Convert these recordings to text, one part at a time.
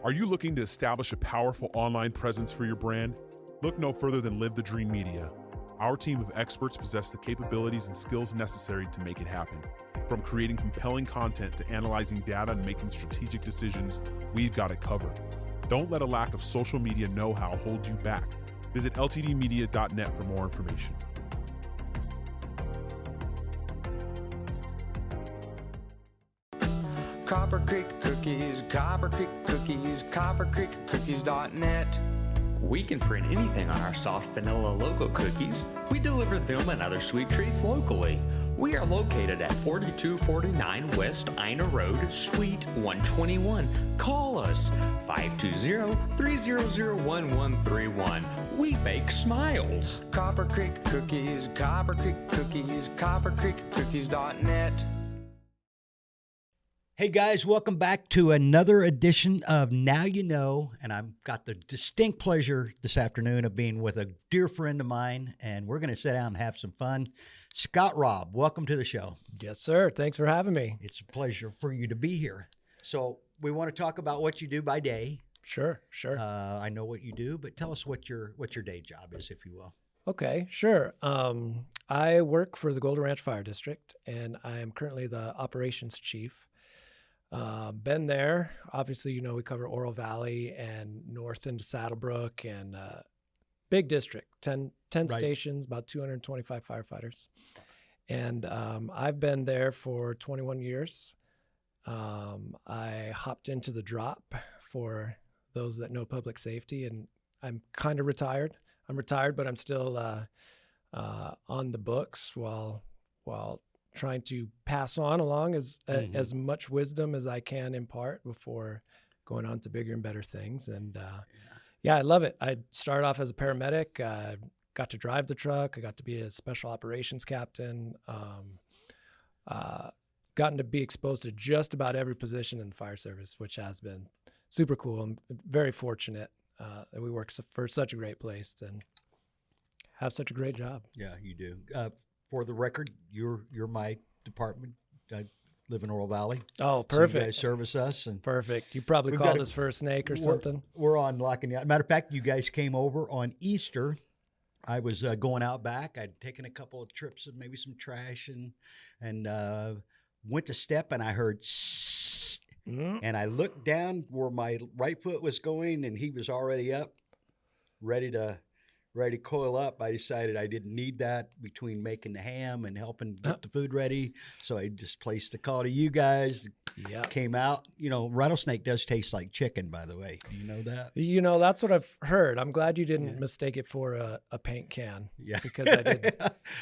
Are you looking to establish a powerful online presence for your brand? Look no further than Live the Dream Media. Our team of experts possess the capabilities and skills necessary to make it happen. From creating compelling content to analyzing data and making strategic decisions, we've got it covered. Don't let a lack of social media know-how hold you back. Visit ltdmedia.net for more information. Copper Creek Cookies, Copper Creek Cookies, coppercreekcookies.net. We can print anything on our soft vanilla logo cookies. We deliver them and other sweet treats locally. We are located at 4249 West Ina Road, Suite 121. Call us 520-300-1131. We bake smiles. Copper Creek Cookies, Copper Creek Cookies, coppercreekcookies.net. Hey guys, welcome back to another edition of Now You Know, and I've got the distinct pleasure this afternoon of being with a dear friend of mine, and we're going to sit down and have some fun. Scott Robb, welcome to the show. Yes, sir. Thanks for having me. It's a pleasure for you to be here. So we want to talk about what you do by day. Sure. I know what you do, but tell us what your day job is, if you will. Okay, sure. I work for the Golden Ranch Fire District, and I am currently the operations chief. Been there. Obviously, you know, we cover Oro Valley and north into Saddlebrook and big district, 10 right. Stations, about 225 firefighters. And I've been there for 21 years. I hopped into the drop for those that know public safety, and I'm kind of retired. I'm retired, but I'm still on the books while trying to pass on along as much wisdom as I can impart before going on to bigger and better things. And I love it. I started off as a paramedic, got to drive the truck. I got to be a special operations captain, gotten to be exposed to just about every position in the fire service, which has been super cool. I'm very fortunate that we work for such a great place and have such a great job. Yeah, you do. For the record, you're my department. I live in Oro Valley. Oh, perfect. So you guys service us. And perfect. You probably called us for a snake or something. We're on locking out. Matter of fact, you guys came over on Easter. I was going out back. I'd taken a couple of trips of maybe some trash and went to step, and I heard and I looked down where my right foot was going, and he was already up, ready to coil up. I decided I didn't need that between making the ham and helping get the food ready. So I just placed the call to you guys. Yeah. Came out. You know, rattlesnake does taste like chicken, by the way. Do you know that? You know, that's what I've heard. I'm glad you didn't mistake it for a paint can. Yeah. Because I did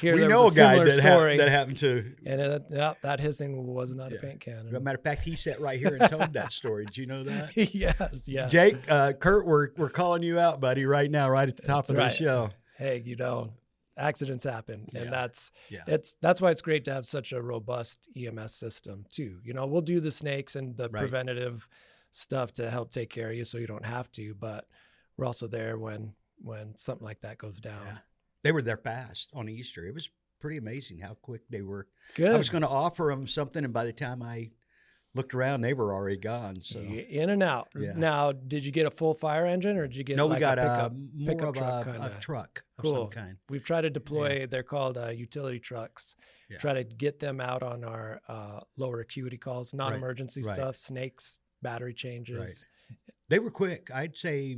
hear there was a similar story. That happened to. And that hissing was not a paint can. As a matter of fact, he sat right here and told that story. Did you know that? Yes. Yeah. Jake, Kurt, we're calling you out, buddy, right now, right at the top of the show. Hey, you know, accidents happen, and that's why it's great to have such a robust EMS system too. You know, we'll do the snakes and the preventative stuff to help take care of you so you don't have to, but we're also there when something like that goes down. Yeah. They were there fast on Easter. It was pretty amazing how quick they were. Good. I was going to offer them something, and by the time I looked around, they were already gone. So in and out. Yeah. Now, did you get a full fire engine, or did you get we got a pickup truck? A truck of cool. some kind. We've tried to deploy. They're called utility trucks. Yeah. Try to get them out on our lower acuity calls, non-emergency stuff, snakes, battery changes. Right. They were quick. I'd say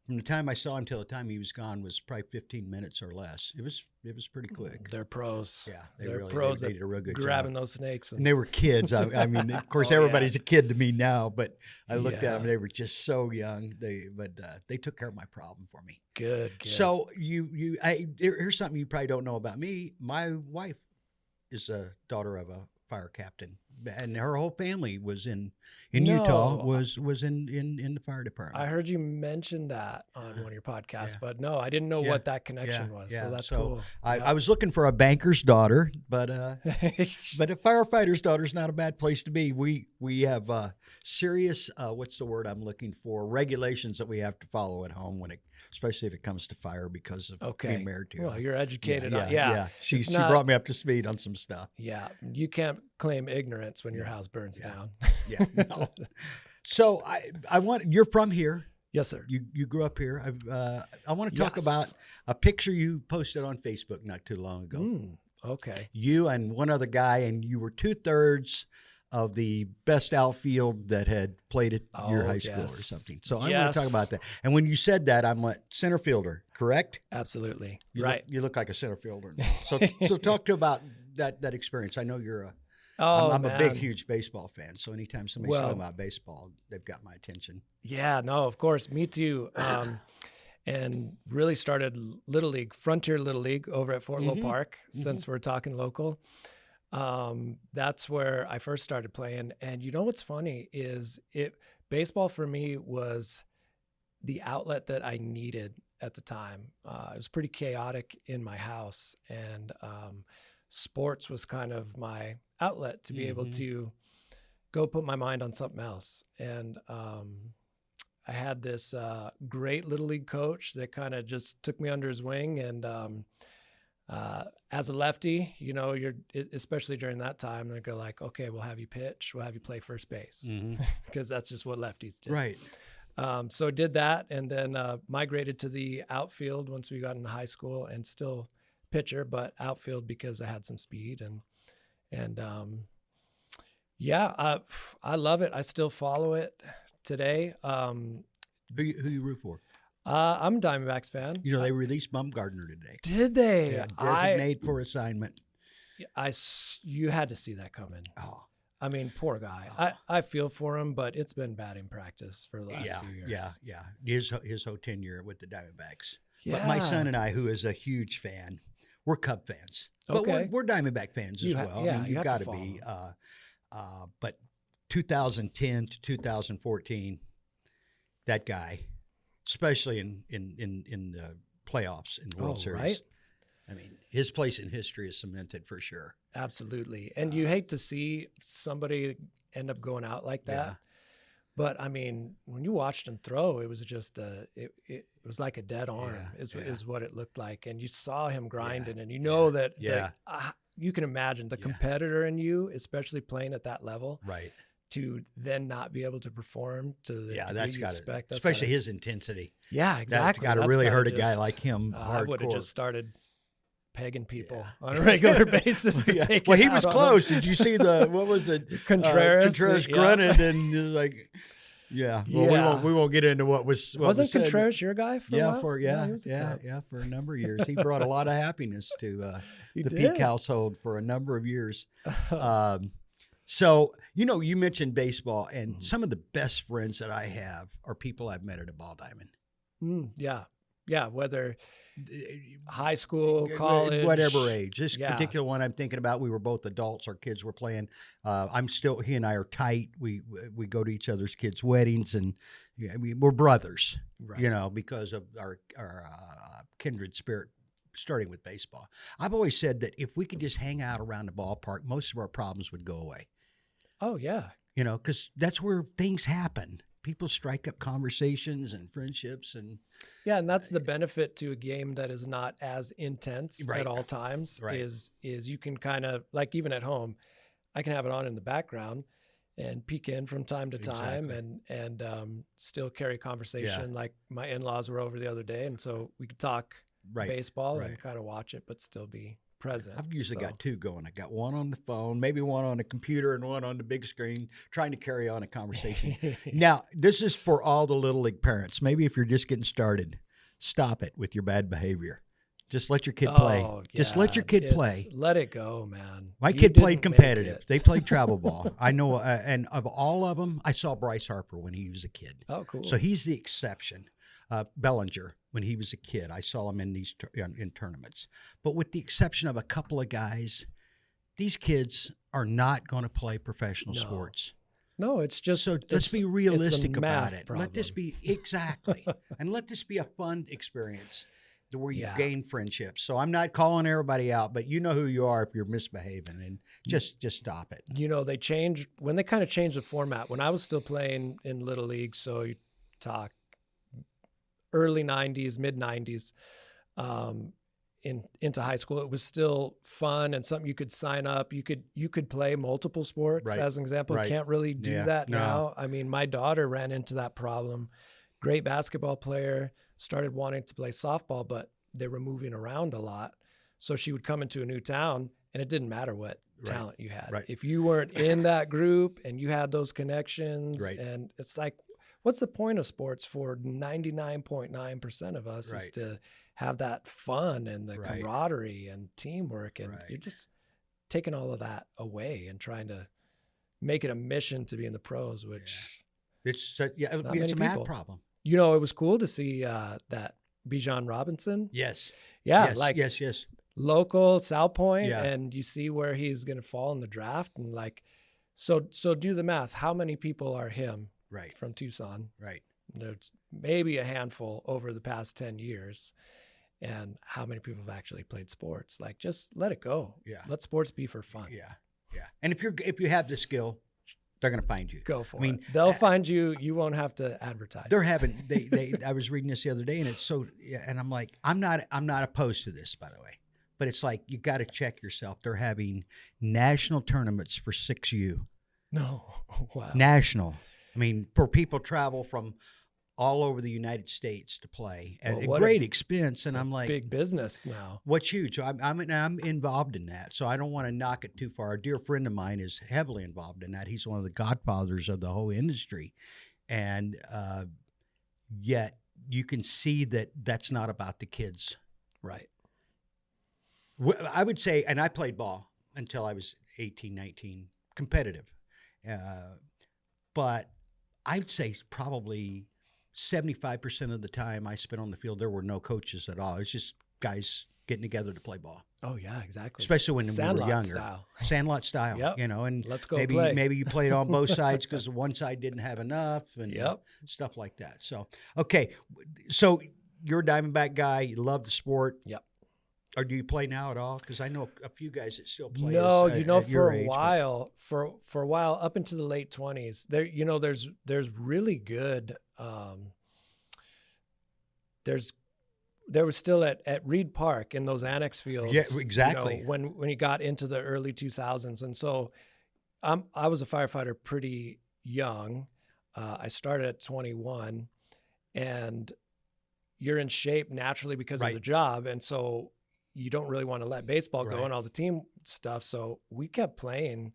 from the time I saw him till the time he was gone was probably 15 minutes or less. It was pretty quick. They're pros. Yeah, they're pros. They did a real good grabbing job. those snakes. And they were kids. I mean, of course, everybody's a kid to me now, but I looked at them. They were just so young. They took care of my problem for me. Good. So here's something you probably don't know about me. My wife is a daughter of a fire captain, and her whole family was in Utah, was in the fire department. I heard you mention that on one of your podcasts, but no, I didn't know what that connection was. So that's cool. I was looking for a banker's daughter, but a firefighter's daughter is not a bad place to be. We have serious what's the word I'm looking for? Regulations that we have to follow at home especially if it comes to fire because of being married to her. Well, you're educated. She brought me up to speed on some stuff. Yeah, you can't claim ignorance when your house burns down. Yeah, no. So I want, you're from here. Yes, sir. You grew up here. I want to talk Yes. about a picture you posted on Facebook not too long ago. Okay. You and one other guy, and you were 2/3 of the best outfield that had played at your high school or yes. something. So I want Yes. to talk about that. And when you said that, I'm like, center fielder, correct? Absolutely. You right. Look, you look like a center fielder. So talk to about that experience. I know you're I'm a big, huge baseball fan. So anytime somebody's talking about baseball, they've got my attention. Yeah, no, of course. Me too. And really started Little League, Frontier Little League over at Fort Low Park, since we're talking local. That's where I first started playing. And you know what's funny is baseball for me was the outlet that I needed at the time. It was pretty chaotic in my house, and sports was kind of my outlet to be able to go put my mind on something else. And I had this great Little League coach that kind of just took me under his wing. And as a lefty, you know, especially during that time, they go like, okay, we'll have you pitch, we'll have you play first base, because that's just what lefties do. Right. So I did that, and then migrated to the outfield once we got into high school, and still pitcher, but outfield because I had some speed. And I love it. I still follow it today. Who you root for? I'm a Diamondbacks fan. You know, they released Bumgarner today. Did they? Yeah, designate for assignment. You had to see that coming. Oh. I mean, poor guy. I feel for him, but it's been batting practice for the last few years. Yeah. His whole tenure with the Diamondbacks. Yeah. But my son and I, who is a huge fan, we're Cub fans. But Okay. we're Diamondback fans as well. I mean, you you've have got to to be. follow But 2010 to 2014, that guy, especially in the playoffs in the World Series. Right? I mean, his place in history is cemented for sure. Absolutely. And you hate to see somebody end up going out like that. Yeah. But I mean, when you watched him throw, it was just it was like a dead arm is what it looked like. And you saw him grinding, and you know that you can imagine the competitor in you, especially playing at that level, right? To then not be able to perform to the that's you got expect. to, especially his intensity. Yeah, exactly. That's got to really hurt a guy like him. I would have hardcore. just started pegging people on a regular basis to take. Well, it he out was on close. them. Did you see what was it? Contreras? Contreras Yeah. grunted and like, yeah. Well, we won't get into what was. Wasn't was said. Contreras your guy? For a while? He was for a number of years. He brought a lot of happiness to the Peek household for a number of years. So, you know, you mentioned baseball, and some of the best friends that I have are people I've met at a ball diamond. Yeah. Whether high school, college, whatever age. This particular one I'm thinking about, we were both adults. Our kids were playing. He and I are tight. We go to each other's kids' weddings, and we're brothers, you know, because of our kindred spirit. Starting with baseball, I've always said that if we could just hang out around the ballpark, most of our problems would go away. Oh yeah, you know, because that's where things happen. People strike up conversations and friendships, and that's the benefit to a game that is not as intense at all times. Right. Is you can kind of, like, even at home, I can have it on in the background and peek in from time to time, and still carry conversation. Yeah. Like my in-laws were over the other day, and so we could talk baseball and kind of watch it, but still be present. I've usually got two going. I got one on the phone, maybe one on the computer, and one on the big screen, trying to carry on a conversation. Now, this is for all the Little League parents. Maybe if you're just getting started, stop it with your bad behavior. Just let your kid play. Just let your kid play. Let it go, man. My kid played competitive. They played travel ball. I know, and of all of them, I saw Bryce Harper when he was a kid. Oh, cool. So he's the exception. Bellinger, when he was a kid, I saw him in these in tournaments. But with the exception of a couple of guys, these kids are not going to play professional sports. No, it's just so. Let's be realistic about it. Problem. Let this be and let this be a fun experience where you gain friendships. So I'm not calling everybody out, but you know who you are if you're misbehaving, and just stop it. You know, they changed when they kind of changed the format. When I was still playing in Little League, so you talk early 90s, mid 90s, into high school, it was still fun and something you could sign up. You could play multiple sports, Right. as an example. Right. You can't really do Yeah. that No. now. I mean, my daughter ran into that problem. Great basketball player, started wanting to play softball, but they were moving around a lot. So she would come into a new town, and it didn't matter what talent you had. Right. If you weren't in that group and you had those connections, Right. and it's like, what's the point of sports for 99.9% of us is Right. to have that fun and the Right. camaraderie and teamwork. And Right. you're just taking all of that away and trying to make it a mission to be in the pros, which, It's Not it's a many math people. problem. it was cool to see that Bijan Robinson. Yes. Yeah. Yes. Like yes. local South Point, Yeah. and you see where he's going to fall in the draft. And like, so do the math. How many people are him Right. from Tucson? Right. There's maybe a handful over the past 10 years. And how many people have actually played sports? Like, just let it go. Yeah. Let sports be for fun. Yeah. And if you have the skill, they're going to find you. Go for I mean, it. They'll find you. You won't have to advertise. They're having they I was reading this the other day, and it's so and I'm like, I'm not opposed to this, by the way, but it's like you got to check yourself. They're having national tournaments for 6U. No. Wow. National. I mean, for people travel from all over the United States to play at Well, a what great expense, and It's a I'm like, big business now. what's huge? I'm involved in that, so I don't want to knock it too far. A dear friend of mine is heavily involved in that. He's one of the godfathers of the whole industry, and yet you can see that that's not about the kids. Right. I would say, and I played ball until I was 18, 19, competitive, but I'd say probably 75% of the time I spent on the field, there were no coaches at all. It was just guys getting together to play ball. Oh yeah, exactly. Especially when we were Sandlot younger. style. Sandlot style, Yep. and Let's go maybe play. maybe you played on both sides because one side didn't have enough and Yep. stuff like that. So, okay. So you're a Diamondback guy. You love the sport. Yep. Or do you play now at all? Because I know a few guys that still play. No, at for your a age, but- while, for a while up into the late 20s, there, there's really good. There was still at Reed Park in those annex fields. Yeah, exactly. When you got into the early 2000s, and so I was a firefighter pretty young. I started at 21, and you're in shape naturally because of Right. the job, and so you don't really want to let baseball go Right. and all the team stuff. So we kept playing,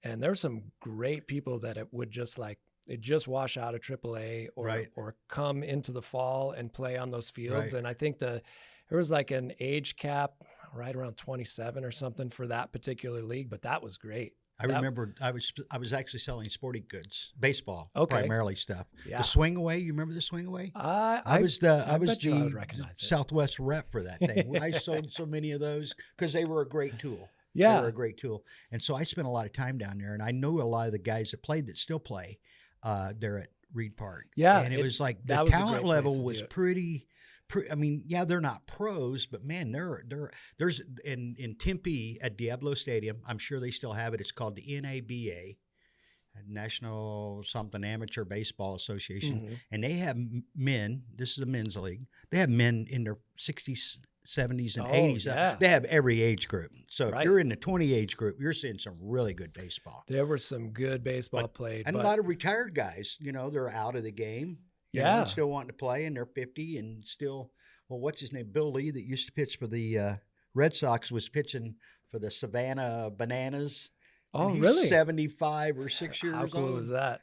and there were some great people that it would just like it just wash out of AAA or Right. or come into the fall and play on those fields. Right. And I think there was like an age cap right around 27 or something for that particular league, but that was great. I remember I was actually selling sporting goods, baseball, Okay. primarily stuff. Yeah. The swing away, you remember the swing away? I was bet you I the would recognize it. Southwest rep for that thing. I sold so many of those because they were a great tool. Yeah. They were a great tool. And so I spent a lot of time down there, and I know a lot of the guys that played that still play there at Reed Park. Yeah, And it was like the that was a talent great place level to was do it. pretty. I mean, yeah, they're not pros, but man, there's in Tempe at Diablo Stadium. I'm sure they still have it. It's called the NABA, National something Amateur Baseball Association, Mhm. and they have men. This is a men's league. They have men in their 60s, 70s, and Oh, 80s. yeah. They have every age group. So if Right. you're in the 20 age group, you're seeing some really good baseball. There was some good baseball played. And but a lot of retired guys, they're out of the game. Yeah. And still wanting to play, and they're 50 and still, well, what's his name? Bill Lee, that used to pitch for the Red Sox, was pitching for the Savannah Bananas. oh, And he's really? 75 or 6 years How cool old. is that?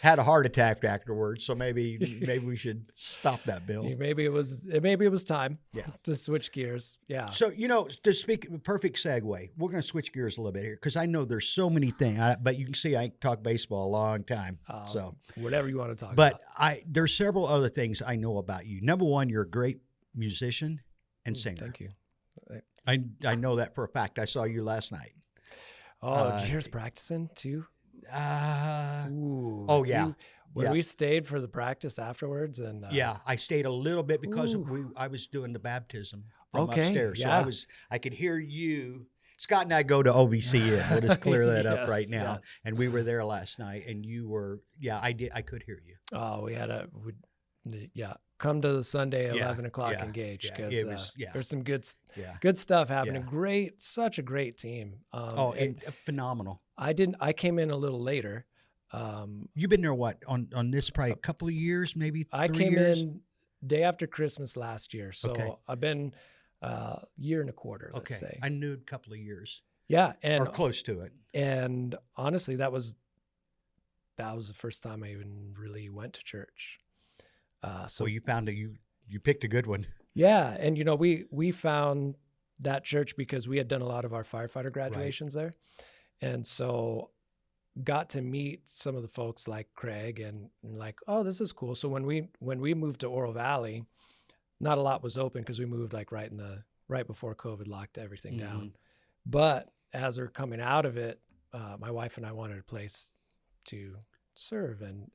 Had a heart attack afterwards, so maybe we should stop that, Bill. Maybe it was time Yeah. to switch gears. Yeah. So, to speak, perfect segue, we're going to switch gears a little bit here because I know there's so many things, but you can see I talk baseball a long time. So, whatever you want to talk but about. there's several other things I know about you. Number one, you're a great musician and singer. Thank you. I know that for a fact. I saw you last night. Oh, here's practicing too. Ooh. Oh, yeah. When Yeah. we stayed for the practice afterwards, and Yeah, I stayed a little bit because Ooh. I was doing the baptism from Okay, upstairs. yeah. So I could hear you. Scott and I go to OVC. We'll just clear that up Yes, right now. yes. And we were there last night, and you were. Yeah, I did. I could hear you. Oh, Yeah. Come to the Sunday at Yeah, 11 o'clock yeah, engage yeah, because it was- yeah. there's some good Yeah. good stuff happening. Yeah. Such a great team. And Phenomenal. I came in a little later. You've been there what on this probably a couple of years, maybe 3 I came years? in day after Christmas last year. So Okay. I've been year and a quarter, let's say. I knew a couple of years Yeah. And or close to it. And honestly, that was the first time I even really went to church. So you found you picked a good one. yeah, and we found that church because we had done a lot of our firefighter graduations there, and so got to meet some of the folks like Craig and like, oh, this is cool. So when we moved to Oro Valley, not a lot was open because we moved like right before COVID locked everything down. But as we're coming out of it, my wife and I wanted a place to serve and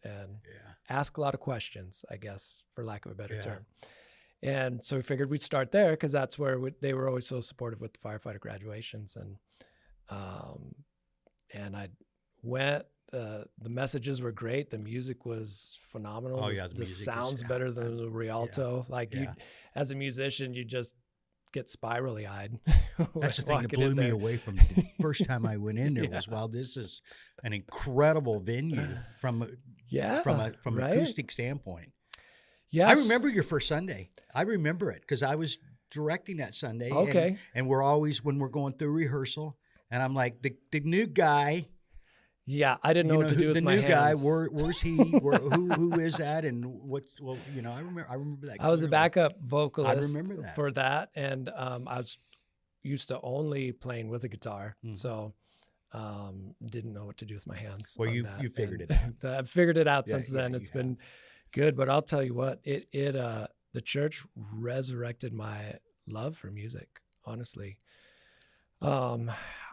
ask a lot of questions, I guess, for lack of a better term. And so we figured we'd start there because that's where they were always so supportive with the firefighter graduations. And I went. The messages were great. The music was phenomenal. Oh, yeah, the sounds better than the Rialto. You, as a musician, you just get spirally eyed. That's the thing that blew me away from the first time I went in there was, wow, this is an incredible venue from an acoustic standpoint. Yes. I remember your first Sunday. I remember it because I was directing that Sunday. Okay. And we're always, when we're going through rehearsal, and I'm like, the new guy. Yeah, I didn't know what to do with my hands. The new guy, where's he? Who is that? And I remember that. I was a backup vocalist I remember that. for that, and I was used to only playing with a guitar, so didn't know what to do with my hands. Well, you figured it out. I've figured it out since then. It's been good, but I'll tell you what, the church resurrected my love for music, honestly.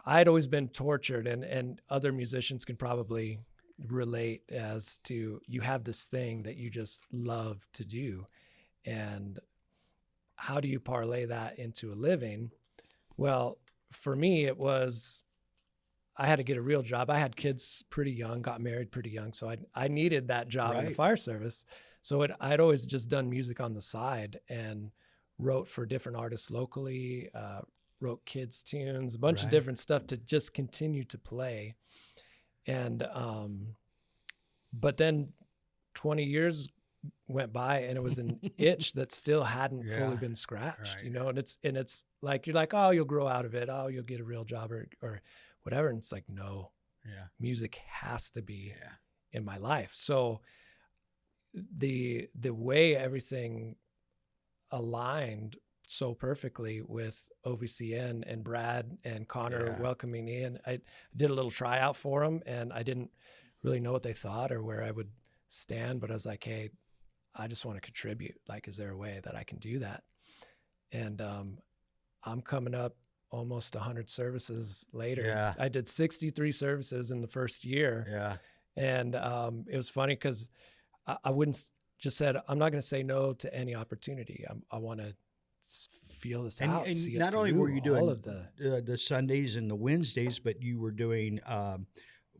I had always been tortured, and other musicians can probably relate as to you have this thing that you just love to do. And how do you parlay that into a living? Well, for me, it was, I had to get a real job. I had kids pretty young, got married pretty young. So I needed that job in the fire service. So I'd always just done music on the side and wrote for different artists locally, wrote kids tunes, a bunch of different stuff to just continue to play. And, but then 20 years went by and it was an itch that still hadn't fully been scratched, and it's like, you're like, oh, you'll grow out of it. Oh, you'll get a real job or whatever. And it's like, no, music has to be in my life. So the way everything aligned so perfectly with OVCN and Brad and Connor welcoming me in. I did a little tryout for them and I didn't really know what they thought or where I would stand, but I was like, hey, I just want to contribute. Like, is there a way that I can do that? And I'm coming up almost 100 services later. Yeah. I did 63 services in the first year. Yeah. And it was funny because I wouldn't just said, I'm not going to say no to any opportunity. I want to feel this out. And not only were you doing all of the Sundays and the Wednesdays, but you were doing,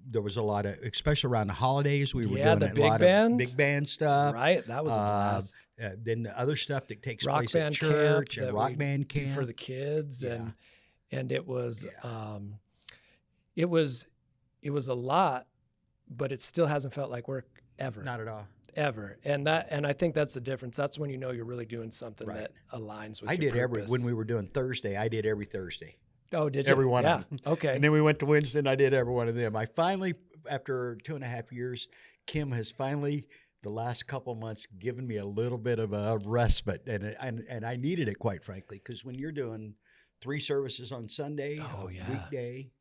there was a lot of, especially around the holidays, we were doing a lot of big band stuff. Right. That was a blast. Then the other stuff that takes rock place at church and rock band camp for the kids. And it was, it was a lot, but it still hasn't felt like work ever. Not at all. Ever. And I think that's the difference. That's when you know you're really doing something that aligns with your purpose. When we were doing Thursday, I did every Thursday. Oh, did you? Every one of them. Okay. And then we went to Wednesday and I did every one of them. I finally, after 2.5 years, Kim has finally, the last couple of months, given me a little bit of a respite. And I needed it, quite frankly, because when you're doing 3 services on Sunday, weekday,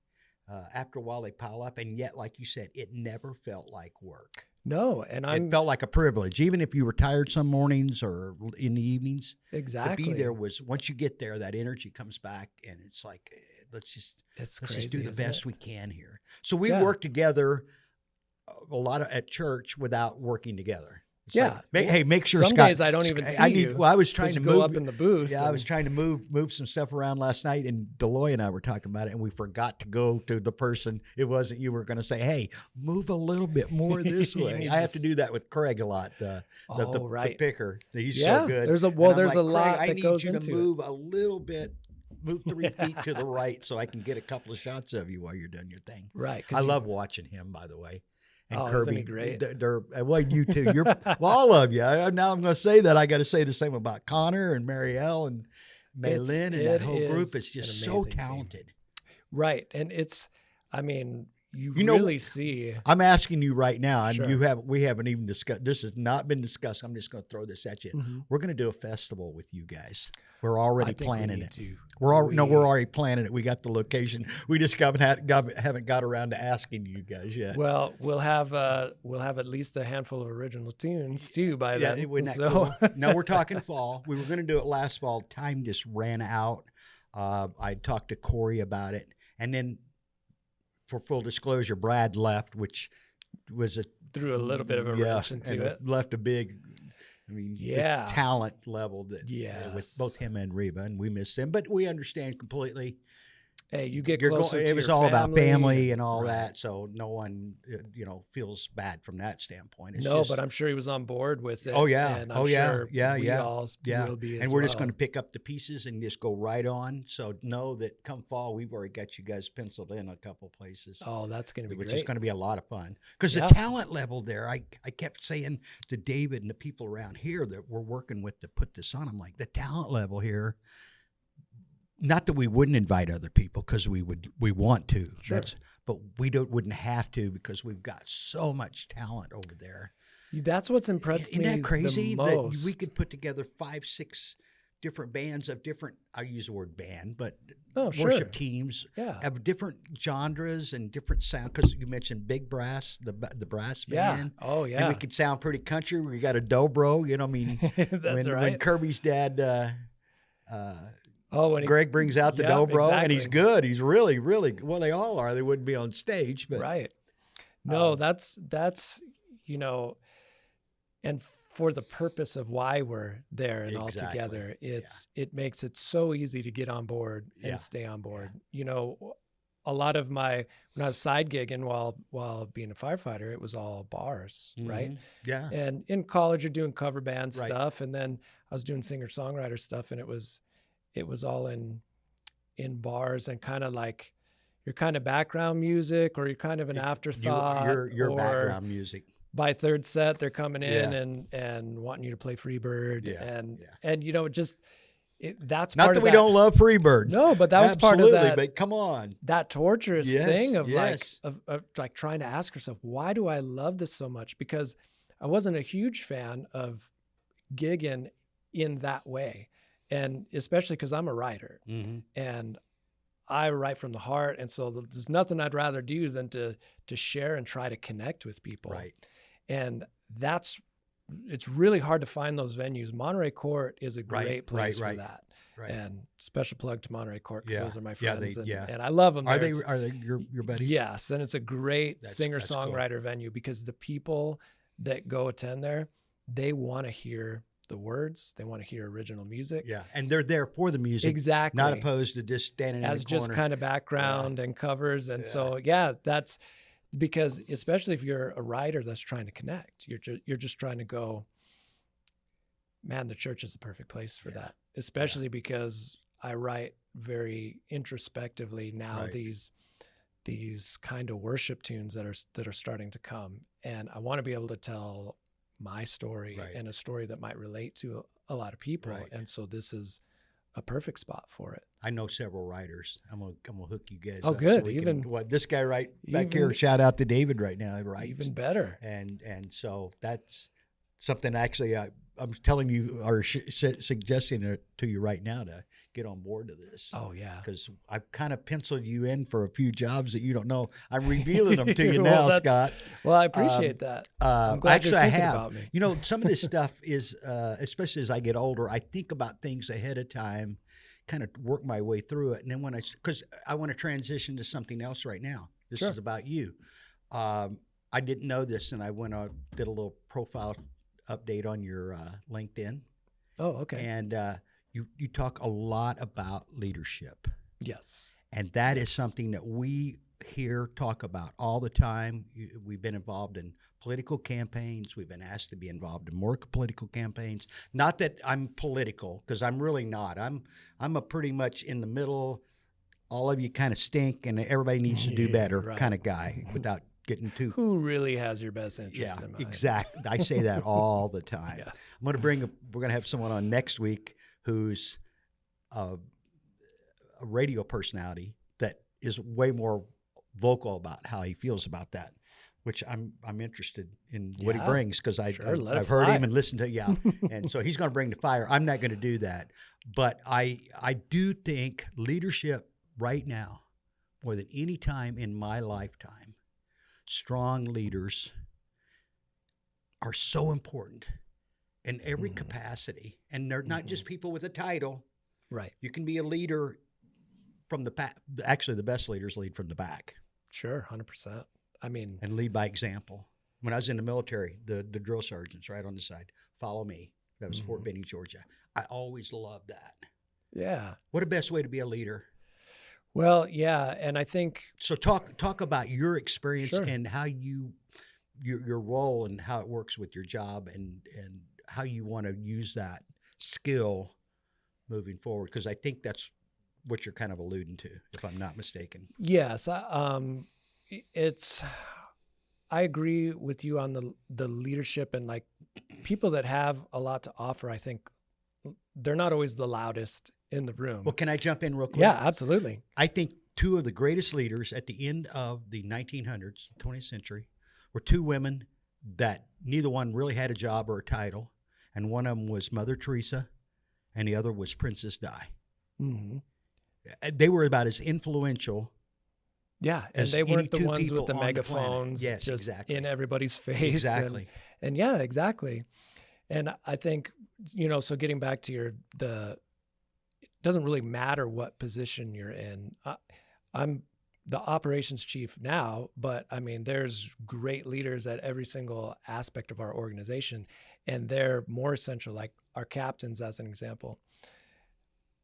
after a while they pile up. And yet, like you said, it never felt like work. No, and it felt like a privilege, even if you were tired some mornings or in the evenings. Exactly. To be there was, once you get there, that energy comes back, and it's like, let's just do the best we can here. So we worked together a lot at church without working together. It's Yeah. like, make sure Some Scott. days I don't even see I need, you. Well, I was trying 'cause to you move go up in the booth. Yeah, I was trying to move some stuff around last night, and Deloy and I were talking about it, and we forgot to go to the person. It wasn't you were going to say, "Hey, move a little bit more this You way." need I have to to do that with Craig a lot. The right. picker. He's Yeah, so good. there's a- And well, I'm there's a like, lot Craig, that I need goes you to into it. move a little bit. Move 3 feet to the right so I can get a couple of shots of you while you're doing your thing. Right. 'cause I you- love watching him, by the way. And Oh, Kirby, isn't he great? Well, you too. You're well, all of you. Now I'm going to say that. I got to say the same about Connor and Marielle and Maylin and that whole group. It's just so amazing team. talented. Right. And it's, I mean, you know, really see. I'm asking you right now, and Sure. we haven't even discussed. This has not been discussed. I'm just going to throw this at you. Mhm. We're going to do a festival with you guys. We're already I think we planning need it. to. We're already planning it. We got the location. We just haven't got around to asking you guys yet. Well, we'll have at least a handful of original tunes too by then. Wouldn't that So cool? No, we're talking fall. We were going to do it last fall. Time just ran out. I talked to Corey about it, and then, for full disclosure, Brad left, which was threw a little bit of a wrench into it. Left a big. I mean, Yeah. the talent level that with Yes. both him and Reba, and we miss him, but we understand completely. Hey, you get closer to It was your all about family and all right. that, so no one, feels bad from that standpoint. It's No, just, but I'm sure he was on board with it. Oh, yeah. And Oh, I'm yeah. sure Yeah, we yeah. all yeah, will be as and we're just well. going to pick up the pieces and just go right on. So know that come fall, we've already got you guys penciled in a couple places. Oh, that's going to be Which great. is going to be a lot of fun because Yeah. the talent level there, I kept saying to David and the people around here that we're working with to put this on, I'm like, the talent level here, not that we wouldn't invite other people because we want to, Sure. but we wouldn't have to because we've got so much talent over there. That's what's impressed Isn't me that crazy the most. that we could put together 5-6 different bands of different, I use the word band, but Oh, worship sure. teams Yeah. of different genres and different sound. Because you mentioned big brass, the brass Yeah. band. Oh, yeah. And we could sound pretty country. We got a dobro, I mean, That's when right. Kirby's dad, when he, Greg brings out the Yep, dobro, and he's exactly. good. He's really, really good. Well, they all are. They wouldn't be on stage, but right. No, that's and for the purpose of why we're there and all Exactly. together, it makes it so easy to get on board and Yeah. stay on board. A lot of when I was side gigging while being a firefighter, it was all bars, right? Mhm. Yeah. And in college, you're doing cover band Right. stuff, and then I was doing singer-songwriter stuff, and it was all in bars and kind of like you're kind of background music, or you're kind of an afterthought. Your or background music. by third set, they're coming in Yeah. and wanting you to play Freebird, Yeah, and that's Not part that of we that. don't love Freebird. No, but that was part of Absolutely, that. but come on. That torturous Yes, thing of yes. of like trying to ask yourself, why do I love this so much? Because I wasn't a huge fan of gigging in that way. And especially because I'm a writer Mm-hmm. and I write from the heart. And so there's nothing I'd rather do than to share and try to connect with people. Right. And it's really hard to find those venues. Monterey Court is a Right, great place right, for that. Right. And special plug to Monterey Court because Yeah. those are my Yeah, friends, they- yeah. and I love them. Are there. they It's- your buddies? Yes, and it's a great That's singer-songwriter venue because the people that go attend there, they want to hear the words, they want to hear original music. Yeah, and they're there for the music, Exactly. not opposed to just standing in as the corner. just kind of background and covers. And Yeah. so, that's because especially if you're a writer that's trying to connect, you're just trying to go, man, the church is the perfect place for that, especially because I write very introspectively now. Right. These kind of worship tunes that are starting to come, and I want to be able to tell my story Right. and a story that might relate to a lot of people. Right. And so this is a perfect spot for it. I know several writers. I'm gonna hook you guys. Oh, up good. we Even- can, this guy right back even- here. Shout out to David right now. He writes Even better. and so that's something actually I'm telling you or suggesting it to you right now to get on board to this. Oh yeah. Because I've kind of penciled you in for a few jobs that you don't know. I'm revealing them to you Well, now, Scott. Well, I appreciate that. I'm glad Actually, you're I thinking have. about me. Some of this stuff is, especially as I get older, I think about things ahead of time, kind of work my way through it. And then because I want to transition to something else right now. This Sure. is about you. I didn't know this, and I went out, did a little profile update on your LinkedIn. Oh, okay. And you talk a lot about leadership. Yes. And that is something that we here talk about all the time. We've been involved in political campaigns. We've been asked to be involved in more political campaigns. Not that I'm political, because I'm really not. I'm a pretty much in the middle, all of you kind of stink and everybody needs to do better Right. kind of guy without getting too. Who really has your best interest in mind? Exactly. I say that all the time. Yeah. We're going to have someone on next week who's a radio personality that is way more vocal about how he feels about that, which I'm interested in what he brings, because I've heard him and listened to and so he's going to bring the fire. I'm not going to do that, but I do think leadership right now, more than any time in my lifetime, strong leaders are so important in every capacity, and they're not just people with a title. Right. You can be a leader from the back. Actually, the best leaders lead from the back. Sure, 100%. I mean, and lead by example. When I was in the military, the drill sergeants right on the side, follow me. That was Fort Benning, Georgia. I always loved that. Yeah. What a best way to be a leader. Well, yeah, and I think so. Talk about your experience and how your role and how it works with your job, and how you want to use that skill moving forward, because I think that's what you're kind of alluding to, if I'm not mistaken. Yes, I agree with you on the leadership, and like people that have a lot to offer. I think they're not always the loudest in the room. Well, can I jump in real quick? Yeah, absolutely. I think two of the greatest leaders at the end of the 1900s, 20th century, were two women that neither one really had a job or a title, and one of them was Mother Teresa, and the other was Princess Di. Mm-hmm. They were about as influential. Yeah, and they weren't the ones with the on megaphones yes, just exactly. in everybody's face. Exactly. And yeah, exactly. And I think, so getting back to it doesn't really matter what position you're in. I'm the operations chief now, but I mean, there's great leaders at every single aspect of our organization, and they're more essential, like our captains, as an example.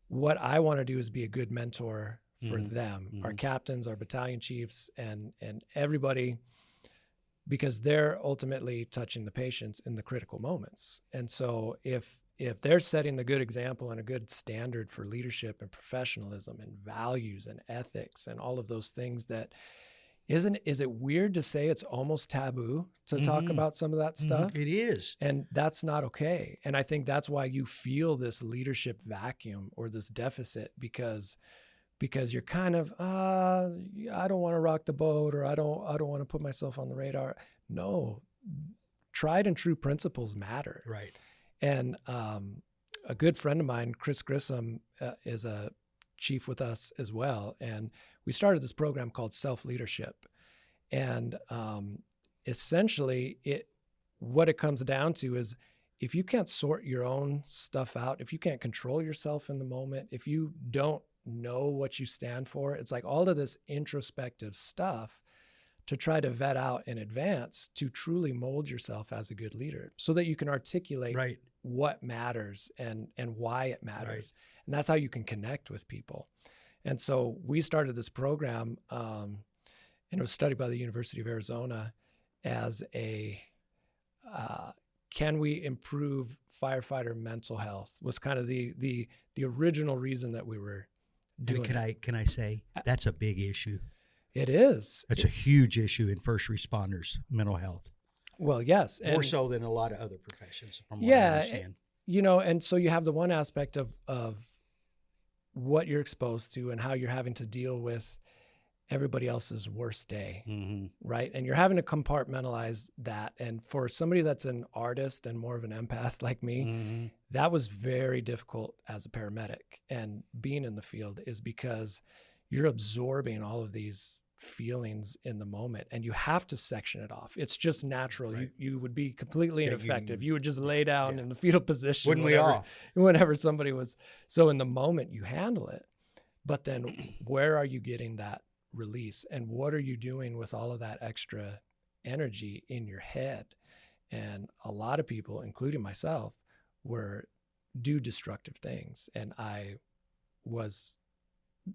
What I want to do is be a good mentor for them, our captains, our battalion chiefs, and everybody, because they're ultimately touching the patients in the critical moments. And so if they're setting the good example and a good standard for leadership and professionalism and values and ethics and all of those things, that is it weird to say it's almost taboo to talk about some of that stuff? It is. And that's not okay. And I think that's why you feel this leadership vacuum or this deficit, because you're kind of, I don't want to rock the boat, or I don't want to put myself on the radar. No, tried and true principles matter. Right. And a good friend of mine, Chris Grissom, is a chief with us as well. And we started this program called Self-Leadership. And essentially, what it comes down to is, if you can't sort your own stuff out, if you can't control yourself in the moment, if you don't know what you stand for, it's like all of this introspective stuff to try to vet out in advance to truly mold yourself as a good leader, so that you can articulate what matters and why it matters. Right. And that's how you can connect with people. And so we started this program, and it was studied by the University of Arizona as can we improve firefighter mental health, was kind of the original reason that we were doing it. Can I say that's a big issue? It is. It's a huge issue in first responders' mental health. Well, yes. More so than a lot of other professions, from what I understand. And so you have the one aspect of what you're exposed to and how you're having to deal with everybody else's worst day, right? And you're having to compartmentalize that. And for somebody that's an artist and more of an empath like me, that was very difficult as a paramedic. And being in the field is because you're absorbing all of these feelings in the moment, and you have to section it off. It's just natural. Right. You would be completely ineffective. You would just lay down in the fetal position. Wouldn't we all? Whenever somebody was. So in the moment you handle it, but then where are you getting that release, and what are you doing with all of that extra energy in your head? And a lot of people, including myself, do destructive things. And I was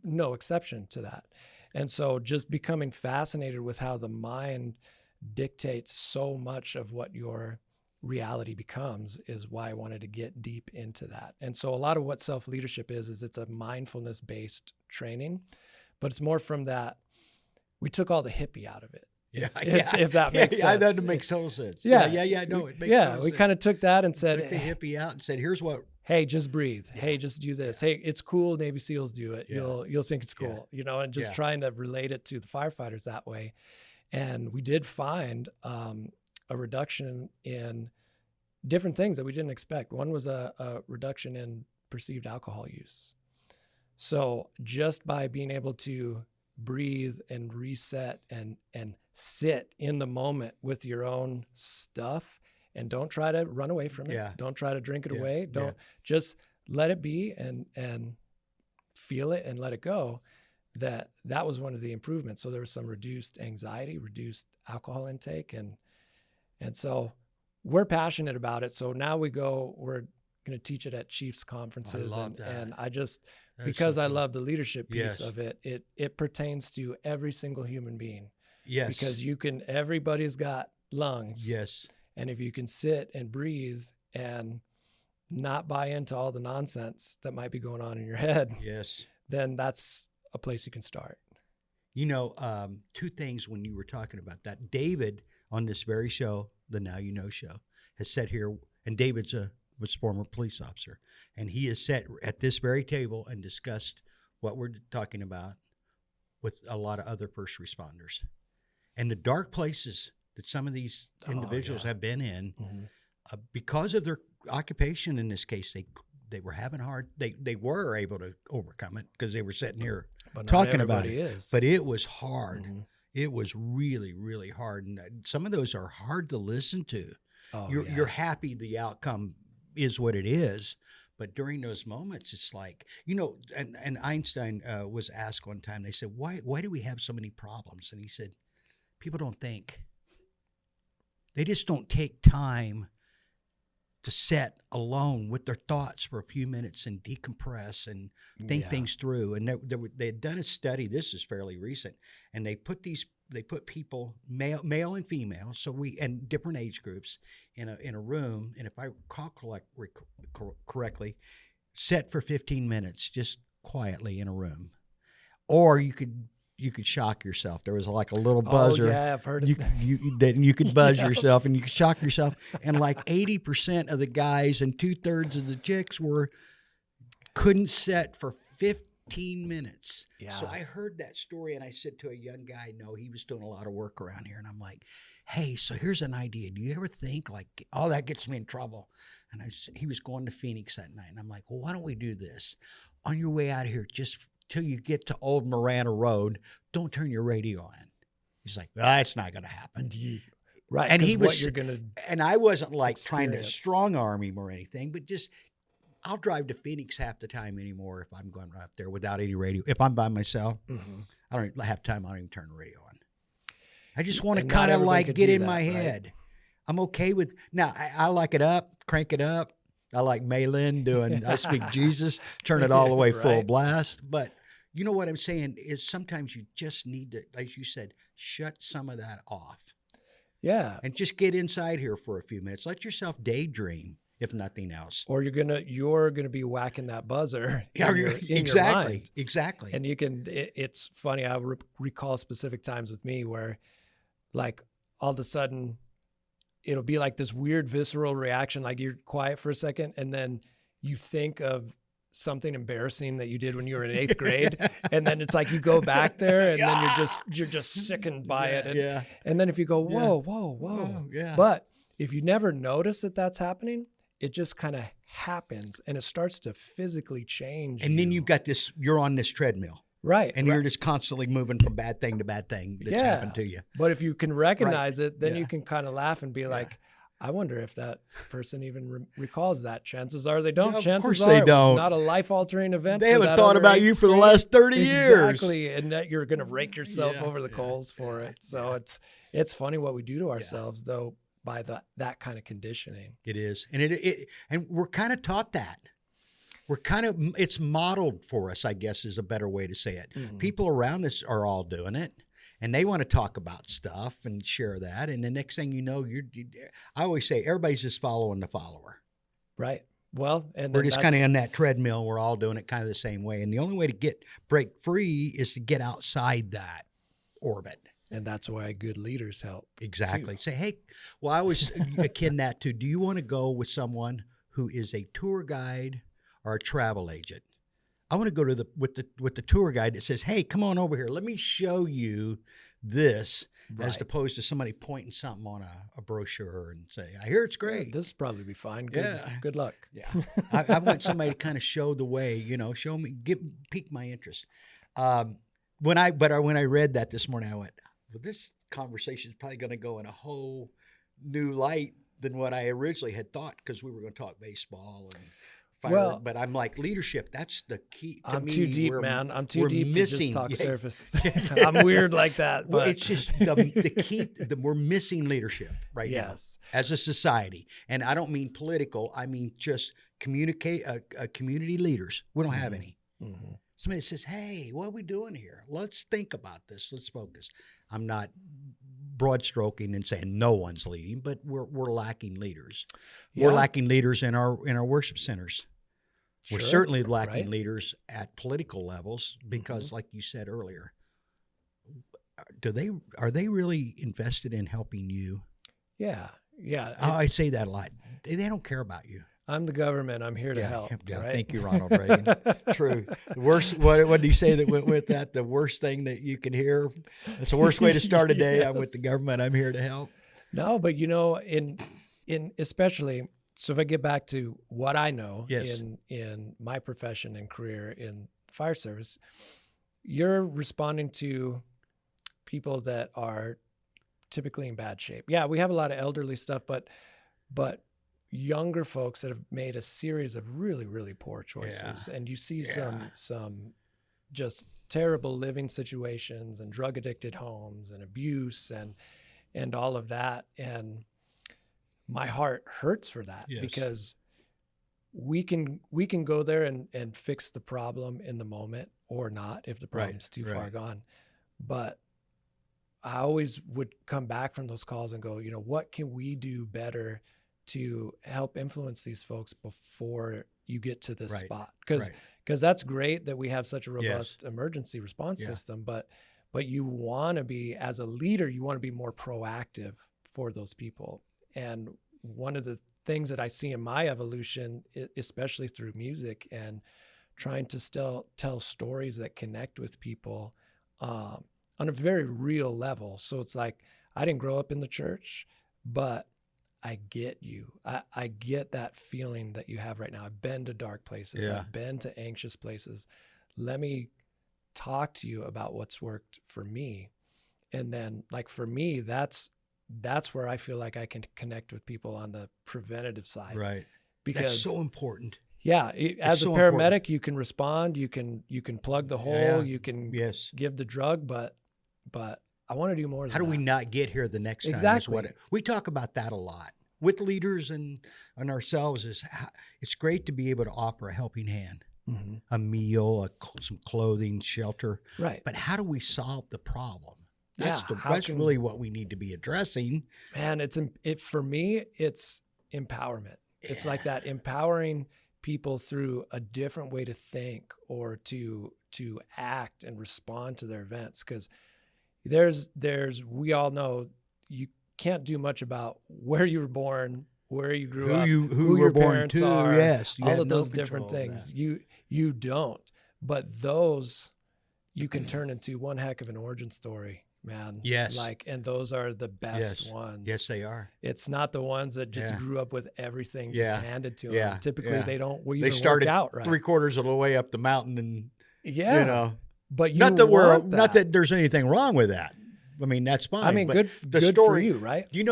no exception to that. And so just becoming fascinated with how the mind dictates so much of what your reality becomes is why I wanted to get deep into that. And so a lot of what self-leadership is it's a mindfulness-based training, but it's more from that. We took all the hippie out of it. If that makes sense. That makes total sense. No, it makes total we sense. kind of took that and said, took the hippie out and said, here's what. Hey, just breathe. Hey, just do this. Hey, it's cool. Navy SEALs do it. Yeah. You'll think it's cool, and just trying to relate it to the firefighters that way. And we did find a reduction in different things that we didn't expect. One was a reduction in perceived alcohol use. So just by being able to breathe and reset and sit in the moment with your own stuff, and don't try to run away from it. Yeah. Don't try to drink it away. Don't just let it be and feel it and let it go. That was one of the improvements. So there was some reduced anxiety, reduced alcohol intake. And so we're passionate about it. So now we're going to teach it at Chiefs conferences. I love that. And I just, That's because so I cool. love the leadership piece Yes. of it, it pertains to every single human being. Yes. Because everybody's got lungs. Yes. And if you can sit and breathe and not buy into all the nonsense that might be going on in your head, Yes. then that's a place you can start. Two things when you were talking about that. David, on this very show, the Now You Know show, has sat here, and David's was a former police officer, and he has sat at this very table and discussed what we're talking about with a lot of other first responders. And the dark places that some of these individuals have been in, because of their occupation. In this case, they were having hard. They were able to overcome it because they were sitting here talking about it. But it was hard. Mm-hmm. It was really, really hard, and some of those are hard to listen to. You're happy the outcome is what it is, but during those moments, it's like, and Einstein was asked one time. They said, "Why do we have so many problems?" And he said, "People don't think. They just don't take time to sit alone with their thoughts for a few minutes and decompress and think things through." And they had done a study. This is fairly recent, and they put people, male and female, and different age groups in a room. And if I recall correctly, sit for 15 minutes just quietly in a room, or you could shock yourself. There was like a little buzzer. Oh, yeah, I've heard of that. You could buzz yourself and you could shock yourself. And like 80% of the guys and 2/3 of the chicks couldn't sit for 15 minutes. Yeah. So I heard that story and I said to a young guy, he was doing a lot of work around here. And I'm like, hey, so here's an idea. Do you ever think like, oh, that gets me in trouble? And he was going to Phoenix that night. And I'm like, well, why don't we do this? On your way out of here, just till you get to Old Marana Road, don't turn your radio on. He's like, that's not going to happen. Right. And he was, and I wasn't like trying to strong arm him or anything, but just, I'll drive to Phoenix half the time anymore if I'm going right up there without any radio. If I'm by myself, I don't have time. I don't even turn the radio on. I just want to kind of like get in my head. Right? I'm okay with, now I like it up, crank it up. I like Maylin doing I Speak Jesus, turn it all the way full blast. But you know what I'm saying is sometimes you just need to, as you said, shut some of that off. Yeah. And just get inside here for a few minutes. Let yourself daydream, if nothing else. Or you're gonna be whacking that buzzer in your mind. Exactly. And it's funny, I recall specific times with me where like all of a sudden it'll be like this weird visceral reaction, like you're quiet for a second and then you think of something embarrassing that you did when you were in 8th grade. And then it's like you go back there and then you're just sickened by it. And then if you go, whoa. Yeah. But if you never notice that that's happening, it just kind of happens and it starts to physically change. And then you've got you're on this treadmill. Right. And you're just constantly moving from bad thing to bad thing that's happened to you. But if you can recognize it, then you can kind of laugh and be like, I wonder if that person even recalls that. Chances are they don't. Yeah, Chances are they don't. It's not a life-altering event. They haven't thought about you for the last 30 years. Exactly. And that you're going to rake yourself over the coals for it. So it's funny what we do to ourselves, though. by that kind of conditioning. It is. And and we're kind of taught that. It's modeled for us, I guess is a better way to say it. Mm-hmm. People around us are all doing it, and they want to talk about stuff and share that. And the next thing you know, I always say everybody's just following the follower. Right. Well, and we're just kind of in that treadmill. We're all doing it kind of the same way. And the only way to break free is to get outside that orbit. And that's why good leaders help. Exactly. Too. Say, hey, well, I always akin that to, do you want to go with someone who is a tour guide or a travel agent? I want to go to with the tour guide that says, hey, come on over here. Let me show you this, as opposed to somebody pointing something on a brochure and say, I hear it's great. Yeah, this will probably be fine. Good luck. Yeah. I want somebody to kind of show the way, show me, pique my interest. When I read that this morning, I went, well, this conversation is probably going to go in a whole new light than what I originally had thought, because we were going to talk baseball and fire. Well, but I'm like, leadership, that's the key. I'm too deep, man. I'm too deep to just talk surface. Yeah. I'm weird like that. But well, it's just the key. We're missing leadership right now as a society. And I don't mean political. I mean just communicate, community leaders. We don't have any. Mm-hmm. Somebody says, hey, what are we doing here? Let's think about this. Let's focus. I'm not broad stroking and saying no one's leading, but we're lacking leaders. Yeah. We're lacking leaders in our worship centers. We're certainly lacking leaders at political levels because, like you said earlier, are they really invested in helping you? Yeah. I say that a lot. They don't care about you. I'm the government. I'm here to help. Yeah, right? Thank you, Ronald Reagan. True. The worst. What did he say that went with that? The worst thing that you can hear. It's the worst way to start a day. Yes. I'm with the government. I'm here to help. No, but in especially. So if I get back to what I know in my profession and career in fire service, you're responding to people that are typically in bad shape. Yeah, we have a lot of elderly stuff, but younger folks that have made a series of really, really poor choices. And you see some just terrible living situations and drug addicted homes and abuse and all of that. And my heart hurts for that because we can go there and fix the problem in the moment or not if the problem's too far gone. But I always would come back from those calls and go, what can we do better to help influence these folks before you get to this spot? Because that's great that we have such a robust emergency response system, but you want to be, as a leader, you want to be more proactive for those people. And one of the things that I see in my evolution, especially through music and trying to still tell stories that connect with people on a very real level. So it's like, I didn't grow up in the church, but I get you. I get that feeling that you have right now. I've been to dark places. I've been to anxious places. Let me talk to you about what's worked for me. And then, like, for me, that's where I feel like I can connect with people on the preventative side. Right. Because that's so important. Yeah. As a paramedic, you can respond, you can plug the hole, you can give the drug, but I want to do more than that. How do we not get here the next time? Exactly. We talk about that a lot with leaders and ourselves. It's great to be able to offer a helping hand, a meal, some clothing, shelter. Right. But how do we solve the problem? That's really what we need to be addressing. Man, for me, it's empowerment. Yeah. It's like that, empowering people through a different way to think or to act and respond to their events. Because we all know you can't do much about where you were born, where you grew up, who your parents are, all of those different things. You don't, but those you can turn into one heck of an origin story, man. Yes. And those are the best ones. Yes, they are. It's not the ones that just grew up with everything just handed to them. Yeah. Typically they don't even they started work out right. 3/4 of the way up the mountain and but not that there's anything wrong with that. I mean, that's fine. I mean, good story, for you, right? Do you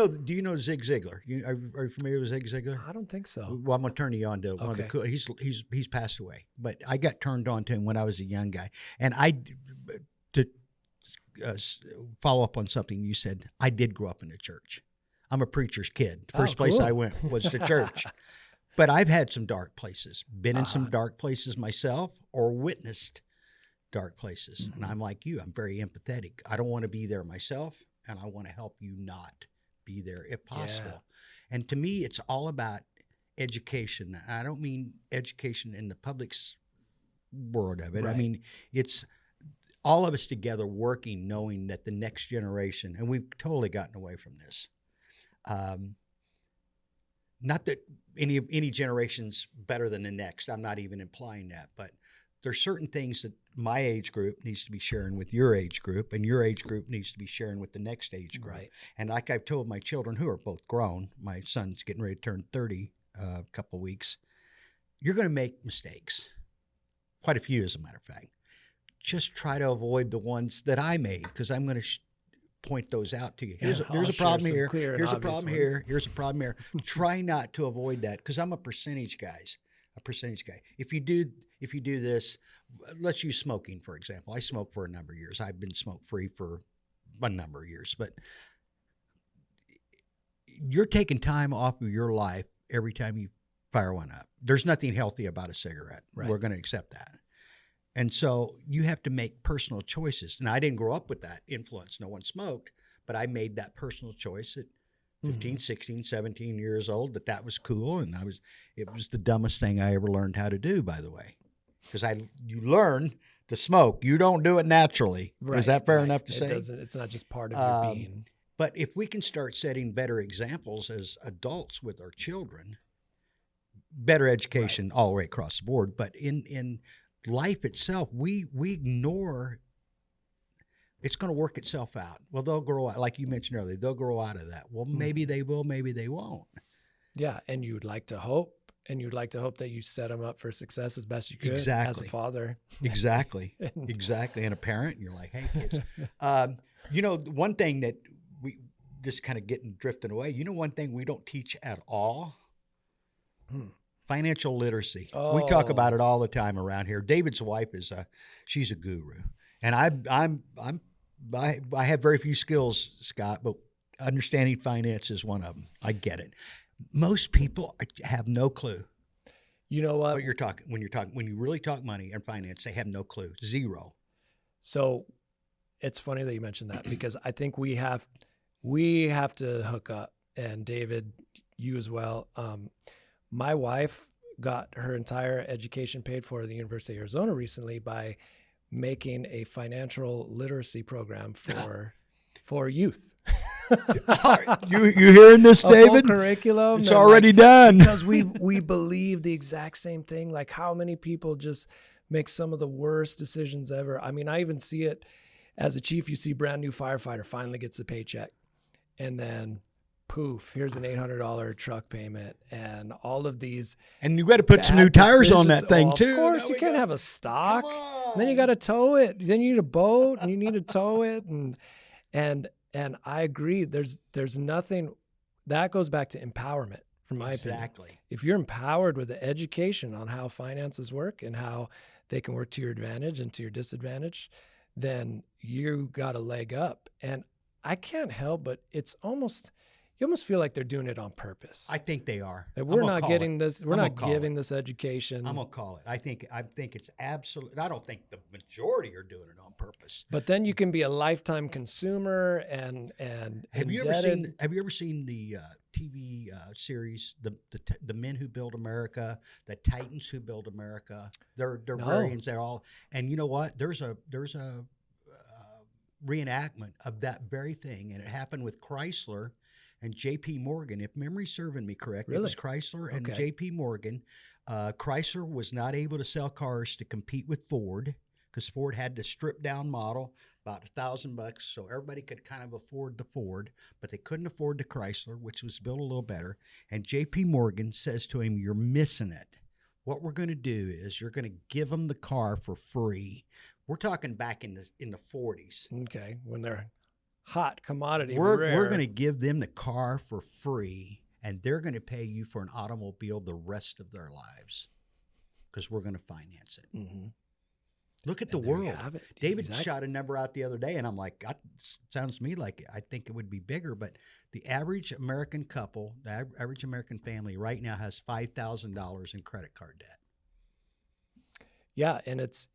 know Zig Ziglar? Are you familiar with Zig Ziglar? I don't think so. Well, I'm going to turn you on to one of the cool. He's passed away, but I got turned on to him when I was a young guy. And to follow up on something you said, I did grow up in the church. I'm a preacher's kid. The Oh, first place cool. I went was to church. But I've had some dark places, been in some dark places myself, or witnessed dark places. And I'm like you, I'm very empathetic. I don't want to be there myself, and I want to help you not be there if possible. Yeah. And to me, it's all about education. I don't mean education in the public's world of it. Right. I mean, it's all of us together working, knowing that the next generation, and we've totally gotten away from this. Not that any generation's better than the next. I'm not even implying that, but there's certain things that my age group needs to be sharing with your age group, and your age group needs to be sharing with the next age group. Right. And like I've told my children, who are both grown, my son's getting ready to turn 30 a couple of weeks, you're going to make mistakes. Quite a few, as a matter of fact. Just try to avoid the ones that I made, because I'm going to point those out to you. Here's I'll a share problem some here. clear and Here's a obvious problem ones. here. Here's a problem here. Try not to avoid that, because I'm a percentage guy. If you do this, let's use smoking, for example. I smoked for a number of years. I've been smoke free for a number of years, but you're taking time off of your life every time you fire one up. There's nothing healthy about a cigarette. Right. We're going to accept that. And so you have to make personal choices. And I didn't grow up with that influence. No one smoked, but I made that personal choice at 15, 16, 17 years old that was cool. And it was the dumbest thing I ever learned how to do, by the way. Because you learn to smoke. You don't do it naturally. Right, Is that fair right. enough to say? It's not just part of your being. But if we can start setting better examples as adults with our children, better education all the way across the board, but in life itself, we ignore, it's going to work itself out. Well, they'll grow out, like you mentioned earlier, they'll grow out of that. Well, maybe they will, maybe they won't. Yeah, and you'd like to hope that you set them up for success as best you could as Exactly. a father. Exactly. Exactly. And a parent, you're like, hey, kids. One thing that we just kind of getting drifting away, one thing we don't teach at all? Financial literacy. We talk about it all the time around here. David's wife she's a guru. And I have very few skills, Scott, but understanding finance is one of them. I get it. Most people have no clue. You know what? What you're talking when you really talk money and finance, they have no clue. Zero. So it's funny that you mentioned that, because I think we have to hook up, and David, you as well. My wife got her entire education paid for at the University of Arizona recently by making a financial literacy program for youth. You hearing this, A full David? curriculum. It's and, already done. Because we believe the exact same thing. Like, how many people just make some of the worst decisions ever? I mean, I even see it as a chief. You see brand new firefighter finally gets a paycheck, and then poof, here's an $800 truck payment, and all of these. And you got to put some bad new tires on decisions. that thing Of too. course, Now you we can't got- have a stock. Come on. Then you got to tow it. Then you need a boat, and you need to tow it, and I agree. There's nothing that goes back to empowerment, from my opinion. Exactly. If you're empowered with the education on how finances work and how they can work to your advantage and to your disadvantage, then you got a leg up. And I can't help but you almost feel like they're doing it on purpose. I think they are. That I'm we're gonna not call getting it. this. We're I'm not gonna call giving it. this education. I'm gonna call it. I think it's absolute. I don't think the majority are doing it on purpose. But then you can be a lifetime consumer and Have you indebted. ever seen the TV series the Men Who Build America, the Titans Who Build America? They're No. variants. They're all. And you know what? There's a reenactment of that very thing, and it happened with Chrysler and J.P. Morgan. If memory's serving me correct, it was Really? Chrysler and Okay. J.P. Morgan. Chrysler was not able to sell cars to compete with Ford, because Ford had the stripped down model, about $1,000, so everybody could kind of afford the Ford, but they couldn't afford the Chrysler, which was built a little better. And J.P. Morgan says to him, "You're missing it. What we're going to do is you're going to give them the car for free." We're talking back in the 40s. Okay, when they're hot commodity, We're rare. going to give them the car for free, and they're going to pay you for an automobile the rest of their lives, because we're going to finance it. Mhm. Look at the And there you world. have it. David Exactly. shot a number out the other day, and I'm like, sounds to me like I think it would be bigger, but the average American couple, the average American family right now has $5,000 in credit card debt. Yeah, and it's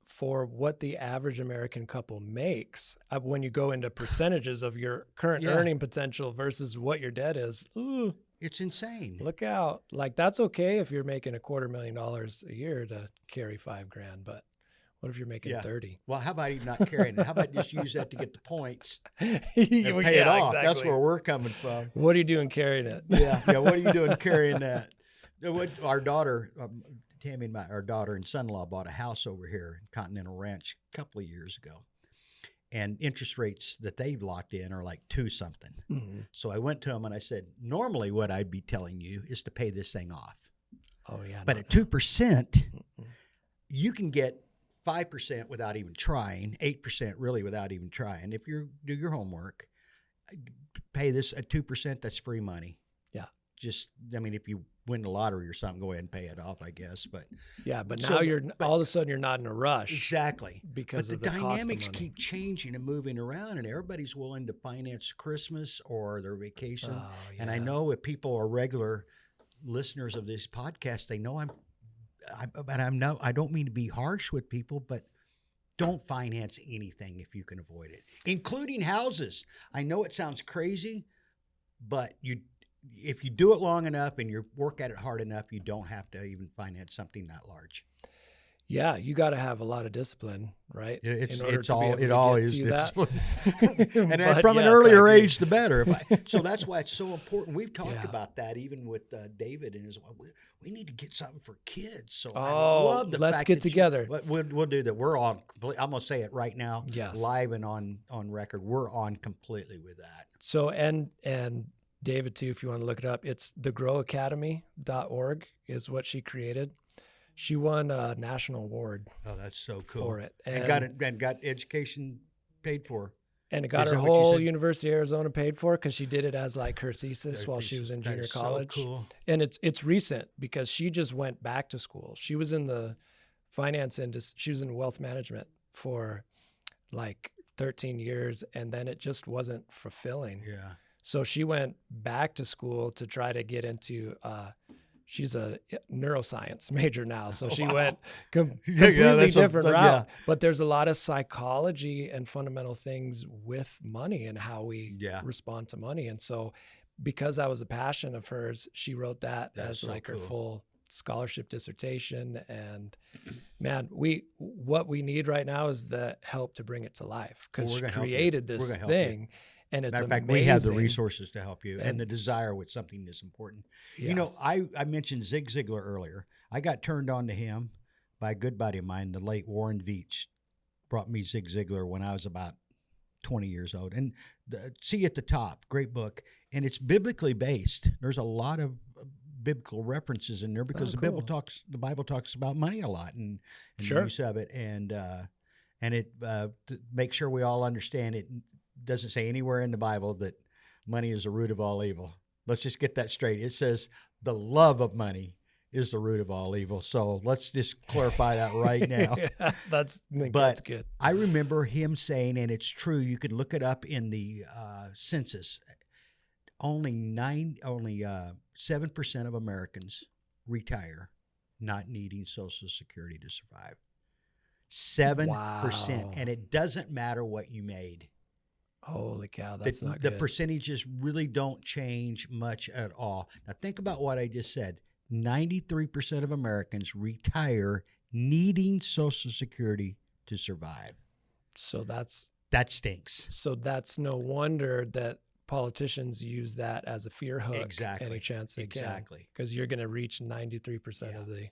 for what the average American couple makes. When you go into percentages of your current Yeah. earning potential versus what your debt is, ooh, It's insane. look out. Like, that's okay if you're making $250,000 a year to carry $5,000, but what if you're making Yeah. 30? Well, how about even not carrying it? How about just use that to get the points and Well, pay it yeah, off? That's exactly. where we're coming from. What are you doing carrying it? Yeah. What are you doing carrying that? Our daughter, Tammy and our daughter and son-in-law bought a house over here in Continental Ranch a couple of years ago. And interest rates that they locked in are like 2 something. Mm-hmm. So I went to them and I said, normally what I'd be telling you is to pay this thing off. Oh, yeah. But no, at 2%, you can get 5% without even trying, 8% really without even trying. If you do your homework, pay this at 2%, that's free money. Yeah. Just, I mean, if you win the lottery or something, go ahead and pay it off, I guess. But Yeah, but So now the- all of a sudden you're not in a rush. exactly. Because But of the the cost of dynamics money. keep changing and moving around, and everybody's willing to finance Christmas or their vacation. Oh, And I yeah. know if people are regular listeners of this podcast, they know I don't mean to be harsh with people, but don't finance anything if you can avoid it, including houses. I know it sounds crazy, but if you do it long enough and you work at it hard enough, you don't have to even finance something that large. Yeah, you got to have a lot of discipline, right? It's In order it's to be all able it to all get is to that. discipline, and But from an yes, I earlier agree. age, the better. So that's why it's so important. We've talked Yeah. about that even with David and his wife. We need to get something for kids. So I Oh, love the let's fact get that together. We'll do that. We're on. I'm gonna say it right now, Yes. live and on record. We're on completely with that. So, and David too, if you want to look it up, it's thegrowacademy.org is what she created. She won a national award Oh, that's so cool. for it. And got education paid for. And it got Is her that what you whole said? University of Arizona paid for because she did it as like her thesis while she was in That junior is college. So cool. And it's recent because she just went back to school. She was in the finance industry. She was in wealth management for like 13 years, and then it just wasn't fulfilling. Yeah. So she went back to school to try to get into. She's a neuroscience major now, so she went completely that's different route. yeah. But there's a lot of psychology and fundamental things with money and how we Yeah. respond to money. And so, because that was a passion of hers, she wrote that That's as so like her cool. full scholarship dissertation. And man, what we need right now is the help to bring it to life because Well, we're she gonna help you. created We're this gonna help you. thing. And it's Matter of fact, amazing. we have the resources to help you and And- the desire with something that's important. You know, Yes. I mentioned Zig Ziglar earlier. I got turned on to him by a good buddy of mine, the late Warren Veach, brought me Zig Ziglar when I was about 20 years old. And See at the Top, great book. And it's biblically based. There's a lot of biblical references in there because the cool. Bible talks about money a lot and Sure. the use of it. And it to make sure we all understand it doesn't say anywhere in the Bible that money is the root of all evil. Let's just get that straight. It says the love of money is the root of all evil. So let's just clarify that right now. Yeah, that's But good. I remember him saying, and it's true, you can look it up in the census, only 7% of Americans retire not needing Social Security to survive. 7%. Wow. And it doesn't matter what you made. Holy cow, that's not The good. percentages really don't change much at all. Now think about what I just said. 93% of Americans retire needing Social Security to survive. So that's That stinks. no wonder that politicians use that as a fear hook Exactly. any chance they Exactly. because you're going to reach 93% of the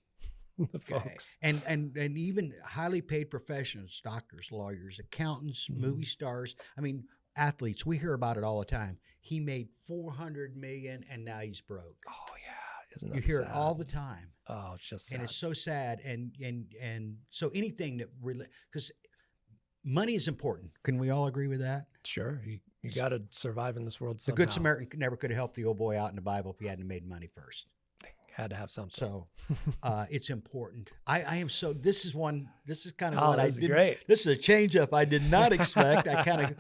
folks. And even highly paid professionals, doctors, lawyers, accountants, movie stars. I mean, athletes. We hear about it all the time. He made $400 million and now he's broke. Oh yeah, isn't that You hear sad? it all the time. Oh, it's just sad. And it's so sad. And so anything that really, because money is important. Can we all agree with that? Sure, you got to survive in this world The somehow. Good Samaritan never could have helped the old boy out in the Bible if he hadn't made money first. Had to have something. So it's important. I am so. This is kind of Oh, what I this is did. great. This is a change up I did not expect. I kind of.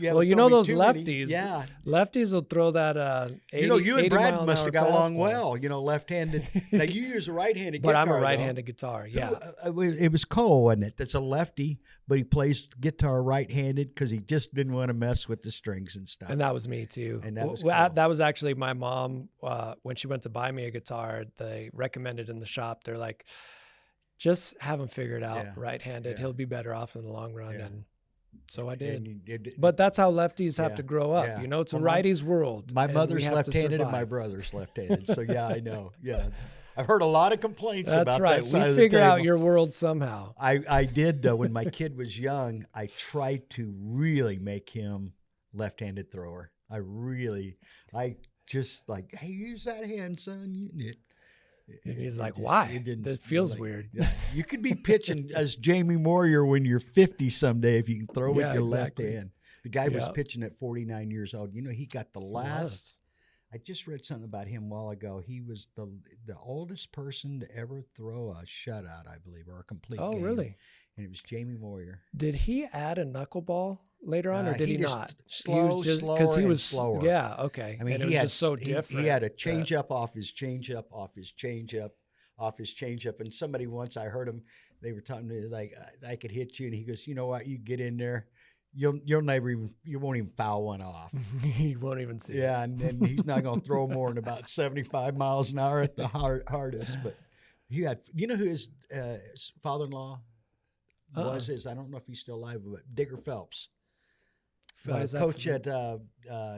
Well, you know those lefties. Yeah, lefties will throw that. 80, you and Brad must have got along fastball. well. Left-handed. Now you use a right-handed But guitar. I'm a right-handed guitar. Yeah. It was Cole, wasn't it? That's a lefty, but he plays guitar right-handed because he just didn't want to mess with the strings and stuff. And that was me too. And that was that was actually my mom. When she went to buy me a guitar, they recommended in the shop. They're like, just have him figured out right-handed. Yeah. He'll be better off in the long run. Yeah. And so I did. But But that's how lefties have to grow up. Yeah. It's a righty's world. My and mother's we have to left-handed and survive. my brother's left-handed. So yeah, I know. Yeah, I've heard a lot of complaints That's about right. that side We of the figure out table. your world somehow. I did when my kid was young. I tried to really make him left-handed thrower. I just like, hey, use that hand, son. And he's like, why? That feels like, weird. Yeah. You could be pitching as Jamie Moyer when you're 50 someday if you can throw with your exactly. left hand. The guy was Yeah. pitching at 49 years old. He got the He last. was. I just read something about him a while ago. He was the oldest person to ever throw a shutout, I believe, or a complete Oh, game. really? And it was Jamie Moyer. Did he add a knuckleball later on, or did he just not? slower slower. Yeah, okay. I mean, and he it was had just so he- different. He had a that- change up off his change up, off his change up, off his change up. And somebody once, I heard him, they were talking to me like, I could hit you. And he goes, you know what? You get in there. You won't even foul one off. He won't even see. Yeah. And then he's not going to throw more than about 75 miles an hour at the hardest. But he had, who his father-in-law was? I don't know if he's still alive, but Digger Phelps. Why is that Coach for- at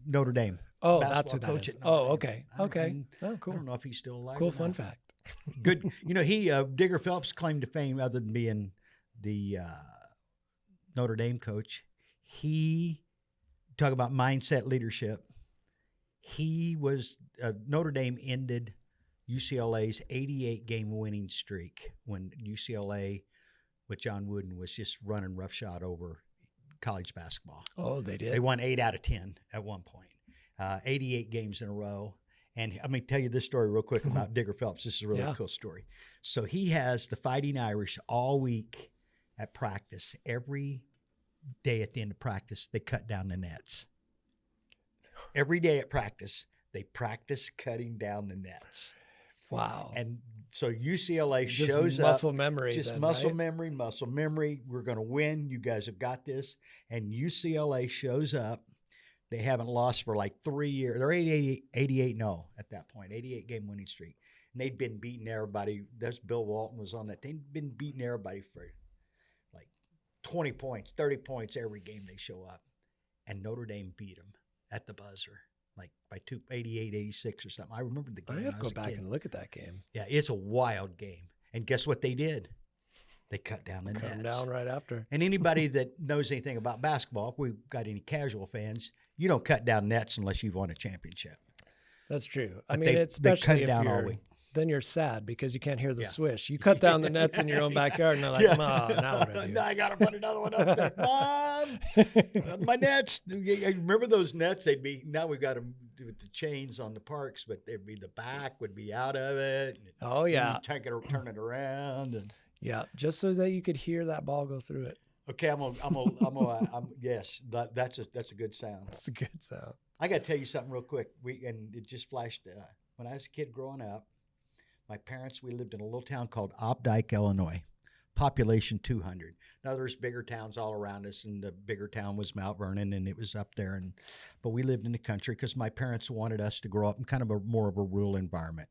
Notre Dame. Oh, Basketball that's who that coach is. at Notre Oh, Dame. okay. Okay. Oh, I cool. don't know if he's still alive. Cool or fun not. fact. Good. He Digger Phelps' claim to fame, other than being the Notre Dame coach, he talk about mindset leadership. He was Notre Dame ended UCLA's 88-game winning streak when UCLA with John Wooden was just running roughshod over college basketball. Oh, they did. They won 8 out of 10 at one point, 88 games in a row. And I'm going to tell you this story real quick about Digger Phelps. This is a really cool story. So he has the Fighting Irish all week at practice. Every day at the end of practice, they cut down the nets. Every day at practice, they practice cutting down the nets. Wow. And so UCLA Just shows muscle up. memory. Just then, muscle right? memory. We're going to win. You guys have got this. And UCLA shows up. They haven't lost for like 3 years. They're 88-0 at that point, 88-game winning streak. And they'd been beating everybody. That's Bill Walton was on that. They'd been beating everybody for like 20 points, 30 points every game they show up. And Notre Dame beat them at the buzzer, like by 88-86 or something. I remember the game. I have to I go was a back kid. and look at that game. Yeah, it's a wild game. And guess what they did? They cut down the Cut nets. him down right after. And anybody that knows anything about basketball, if we've got any casual fans, you don't cut down nets unless you've won a championship. That's true. I But mean, they especially cut if down all you're, week. then you're sad because you can't hear the Yeah. swish. You cut down the nets in your own backyard, and they're like, "Mom, now what do I do?" Now I got to put another one up there. Mom, my nets. Remember those nets? They'd be, now we've got them with the chains on the parks, but they'd be, the back would be out of it. Oh yeah, Turn it around. And yeah, just so that you could hear that ball go through it. okay, yes, that's a good sound. It's a good sound. I got to tell you something real quick. And it just flashed. When I was a kid growing up, my parents, we lived in a little town called Opdyke, Illinois, population 200. Now there's bigger towns all around us, and the bigger town was Mount Vernon, and it was up there. But we lived in the country because my parents wanted us to grow up in kind of more of a rural environment.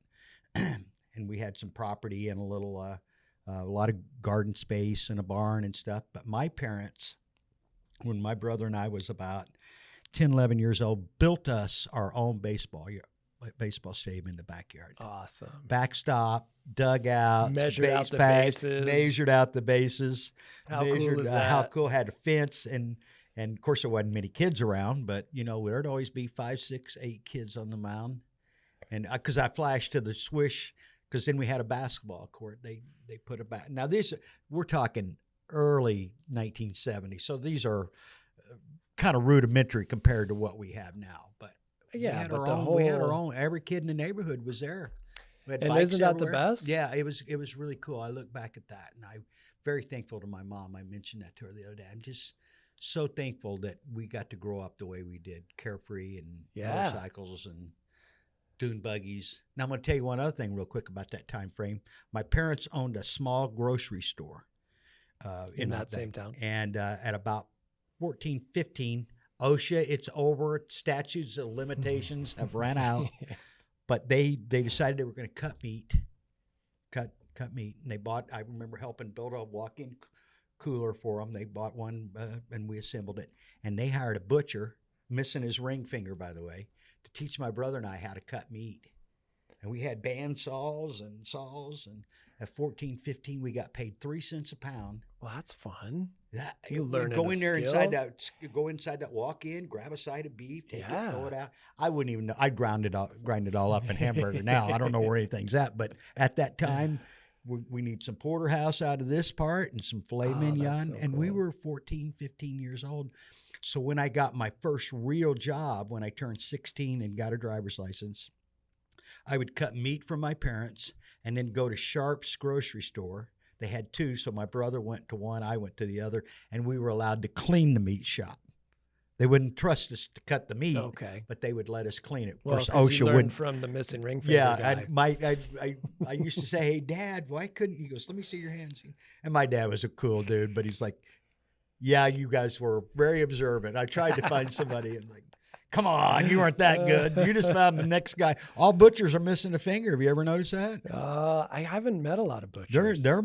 And we had some property and a lot of garden space and a barn and stuff. But my parents, when my brother and I was about 10, 11 years old, built us our own baseball stadium in the backyard. Awesome. Backstop, dugout, Measured out the pads, bases. measured out the bases. How cool is that? How cool, had a fence, and of course there wasn't many kids around, but there'd always be 5, 6, 8 kids on the mound. And because I flashed to the swish, because then we had a basketball court. They put it back. Now we're talking early 1970s, so these are kind of rudimentary compared to what we have now. But Yeah, we had but our the own. whole We had our own. Every kid in the neighborhood was there. We had And bikes isn't that the everywhere. best? Yeah, it was really cool. I look back at that, and I'm very thankful to my mom. I mentioned that to her the other day. I'm just so thankful that we got to grow up the way we did, carefree and Yeah. motorcycles and dune buggies. Now I'm going to tell you one other thing real quick about that time frame. My parents owned a small grocery store In that same town. and at about 14, 15, OSHA, it's over. Statutes of limitations have ran out. But they decided they were going to cut meat, and they bought. I remember helping build a walk-in cooler for them. They bought one, and we assembled it. And they hired a butcher, missing his ring finger, by the way, to teach my brother and I how to cut meat. And we had band saws, and at 14, 15, we got paid 3 cents a pound. Well, that's fun. That, You learning go a in there skill. go inside that walk in, grab a side of beef, take Yeah. it, throw it out. I wouldn't even know. I'd grind it all up in hamburger now. I don't know where anything's at, but at that time, we need some porterhouse out of this part and some filet Oh, mignon. that's so And we cool. were 14, 15 years old. So when I got my first real job, when I turned 16 and got a driver's license, I would cut meat from my parents and then go to Sharp's grocery store. They had two, so my brother went to one, I went to the other, and we were allowed to clean the meat shop. They wouldn't trust us to cut the meat, Okay. but they would let us clean it. Of Well, course, 'cause you OSHA learned wouldn't. from the missing ring finger Yeah, guy. I used to say, "Hey, Dad, why couldn't you?" He goes, "Let me see your hands." And my dad was a cool dude, but he's like, "Yeah, you guys were very observant." I tried to find somebody and like, "Come on, you weren't that good. You just found the next guy." All butchers are missing a finger. Have you ever noticed that? I haven't met a lot of butchers. They're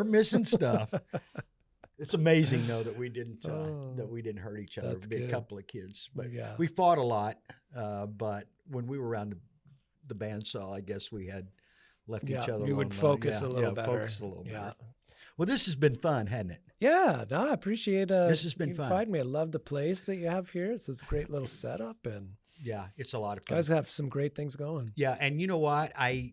missing stuff. It's amazing though that we didn't hurt each other. That's Be a good. couple of kids, but Yeah. we fought a lot. But when we were around the bandsaw, I guess we had left each other. You would alone. focus a little better. Focus a little Yeah. better. Well, this has been fun, hasn't it? Yeah, no, I appreciate This has been you fun. inviting me. I love the place that you have here. It's this great little setup, and Yeah, it's a lot of you fun. guys have some great things going. Yeah, and you know what? I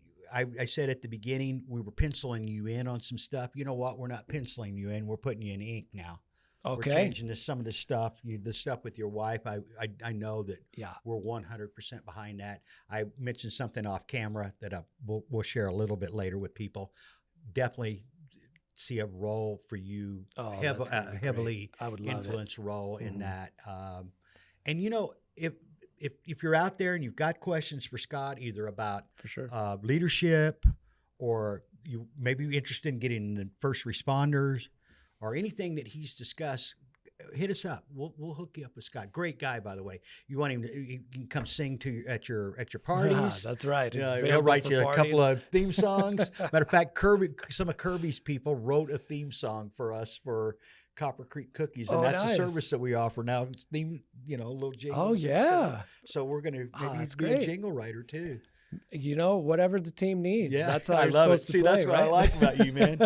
said at the beginning we were penciling you in on some stuff. You know what? We're not penciling you in. We're putting you in ink now. We're Okay. changing some of the stuff. The stuff with your wife. I know that Yeah. we're 100% behind that. I mentioned something off camera that we'll share a little bit later with people. Definitely see a role for you, Oh, that's gonna be great. heavily I would love it. influence role in Mhm. that. And you know, if you're out there and you've got questions for Scott, either about For sure. leadership, or you may be interested in getting the first responders, or anything that he's discussed, hit us up. We'll hook you up with Scott. Great guy, by the way. You want him to? He can come sing to you at your parties. That's right. It's He'll available write for you a couple parties. of theme songs. Matter of fact, some of Kirby's people wrote a theme song for us for Copper Creek Cookies, and Oh, that's a nice. service that we offer now. It's theme, little jingles. Oh and stuff. yeah. So we're gonna maybe that's be great. a jingle writer too. Whatever the team needs. Yeah, That's how I you're love it. supposed to See, play, that's what I right? like about you, man.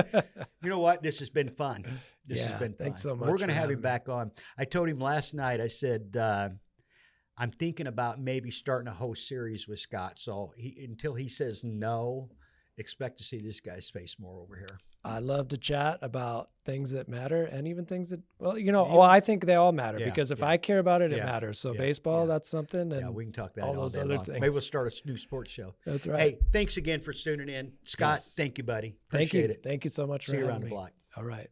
You know what? This has been fun. This has Yeah, been fun. thanks so We're much going to for have him having me. back on. I told him last night, I said, I'm thinking about maybe starting a whole series with Scott. So until he says no, expect to see this guy's face more over here. I love to chat about things that matter and even things that, I think they all matter Yeah, because if yeah. I care about it, it Yeah, matters. So yeah, baseball, yeah. that's something. And Yeah, we can talk that all all those day other long. things. Maybe we'll start a new sports show. That's right. Hey, thanks again for tuning in. Scott, Yes. thank you, buddy. Thank you. Appreciate it. Thank you so much for See you having around the me. block. All right.